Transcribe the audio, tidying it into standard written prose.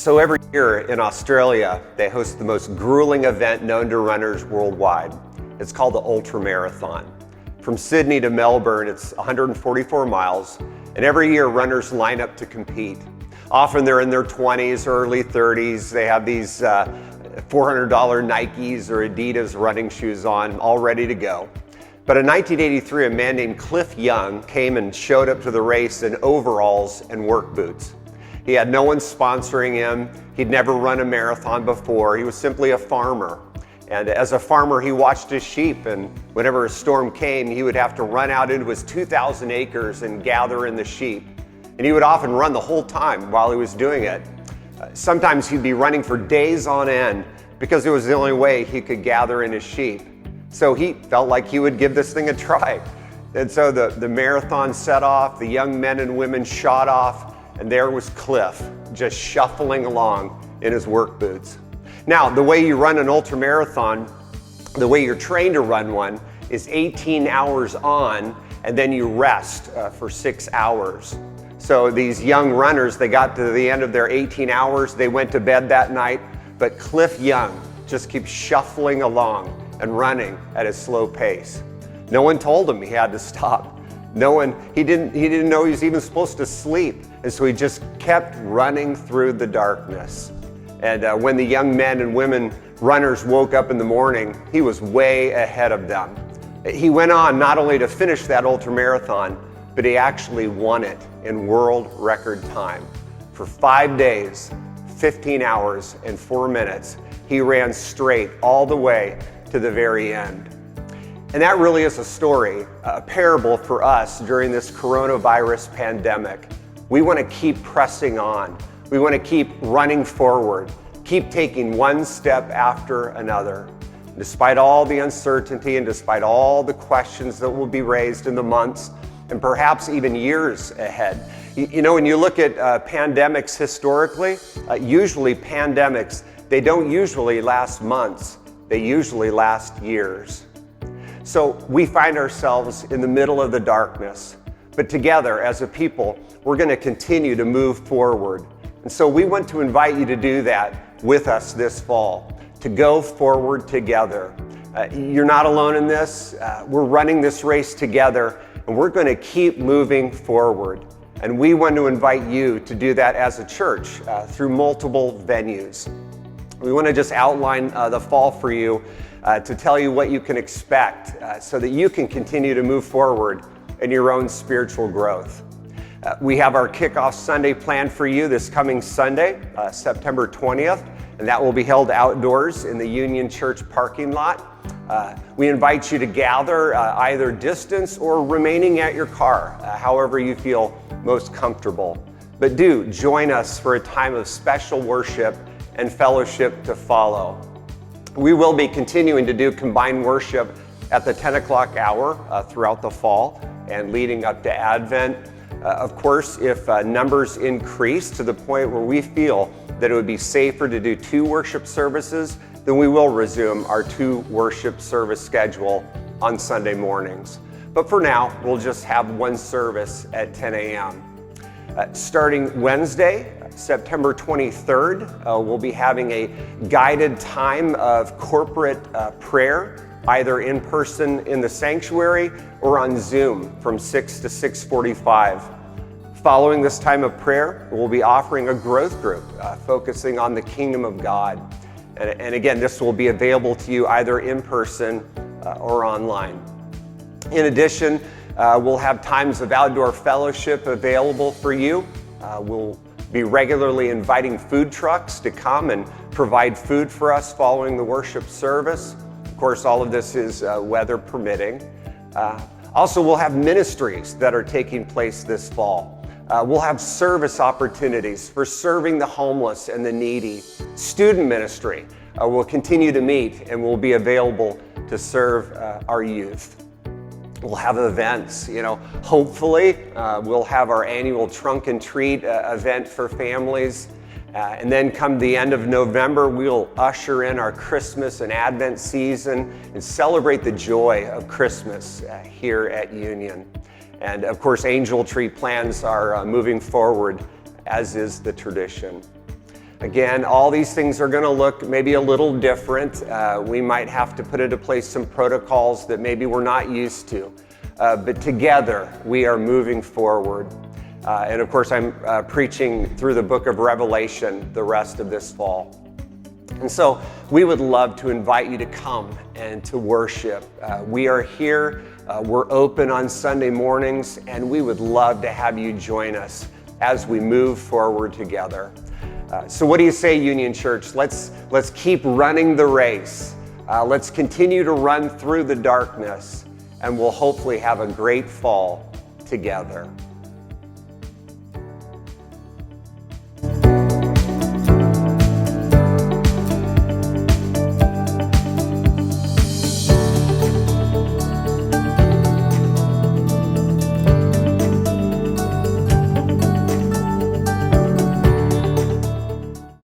So every year in Australia, they host the most grueling event known to runners worldwide. It's called the Ultra Marathon. From Sydney to Melbourne, it's 144 miles, and every year runners line up to compete. Often they're in their 20s or early 30s. They have these $400 Nikes or Adidas running shoes on, all ready to go. But in 1983, a man named Cliff Young came and showed up to the race in overalls and work boots. He had no one sponsoring him. He'd never run a marathon before. He was simply a farmer. And as a farmer, he watched his sheep, and whenever a storm came, he would have to run out into his 2,000 acres and gather in the sheep. And he would often run the whole time while he was doing it. Sometimes he'd be running for days on end because it was the only way he could gather in his sheep. So he felt like he would give this thing a try. And so the marathon set off, the young men and women shot off, and there was Cliff, just shuffling along in his work boots. Now, the way you run an ultra marathon, the way you're trained to run one, is 18 hours on, and then you rest for 6 hours. So these young runners, they got to the end of their 18 hours, they went to bed that night, but Cliff Young just keeps shuffling along and running at a slow pace. No one told him he had to stop. He didn't know he was even supposed to sleep. And so he just kept running through the darkness. And when the young men and women runners woke up in the morning, he was way ahead of them. He went on not only to finish that ultra marathon, but he actually won it in world record time. For 5 days, 15 hours and 4 minutes, he ran straight all the way to the very end. And that really is a story, a parable for us during this coronavirus pandemic. We want to keep pressing on. We want to keep running forward, keep taking one step after another. Despite all the uncertainty and despite all the questions that will be raised in the months and perhaps even years ahead. You know, when you look at pandemics historically, usually pandemics, they don't usually last months, they usually last years. So we find ourselves in the middle of the darkness, but together as a people, we're going to continue to move forward. And so we want to invite you to do that with us this fall, to go forward together. You're not alone in this. We're running this race together, and we're going to keep moving forward. And we want to invite you to do that as a church through multiple venues. We want to just outline the fall for you to tell you what you can expect so that you can continue to move forward in your own spiritual growth. We have our kickoff Sunday planned for you this coming Sunday, September 20th, and that will be held outdoors in the Union Church parking lot. We invite you to gather either distance or remaining at your car, however you feel most comfortable. But do join us for a time of special worship and fellowship to follow. We will be continuing to do combined worship at the 10 o'clock hour throughout the fall and leading up to Advent. Of course, if numbers increase to the point where we feel that it would be safer to do 2 worship services, then we will resume our 2 worship service schedule on Sunday mornings. But for now, we'll just have 1 service at 10 a.m. Starting Wednesday, September 23rd, we'll be having a guided time of corporate prayer, either in person in the sanctuary or on Zoom from 6 to 6:45. Following this time of prayer, we'll be offering a growth group focusing on the kingdom of God. And again, this will be available to you either in person or online. In addition, we'll have times of outdoor fellowship available for you. We'll be regularly inviting food trucks to come and provide food for us following the worship service. Of course, all of this is weather permitting. Also, we'll have ministries that are taking place this fall. We'll have service opportunities for serving the homeless and the needy. Student ministry will continue to meet and will be available to serve our youth. We'll have events, hopefully we'll have our annual trunk and treat event for families. And then come the end of November, we'll usher in our Christmas and Advent season and celebrate the joy of Christmas here at Union. And of course, Angel Tree plans are moving forward, as is the tradition. Again, all these things are going to look maybe a little different. We might have to put into place some protocols that maybe we're not used to. But together, we are moving forward. And of course, I'm preaching through the book of Revelation the rest of this fall. And so we would love to invite you to come and to worship. We are here, we're open on Sunday mornings, and we would love to have you join us as we move forward together. So what do you say, Union Church? Let's keep running the race. Let's continue to run through the darkness, and we'll hopefully have a great fall together.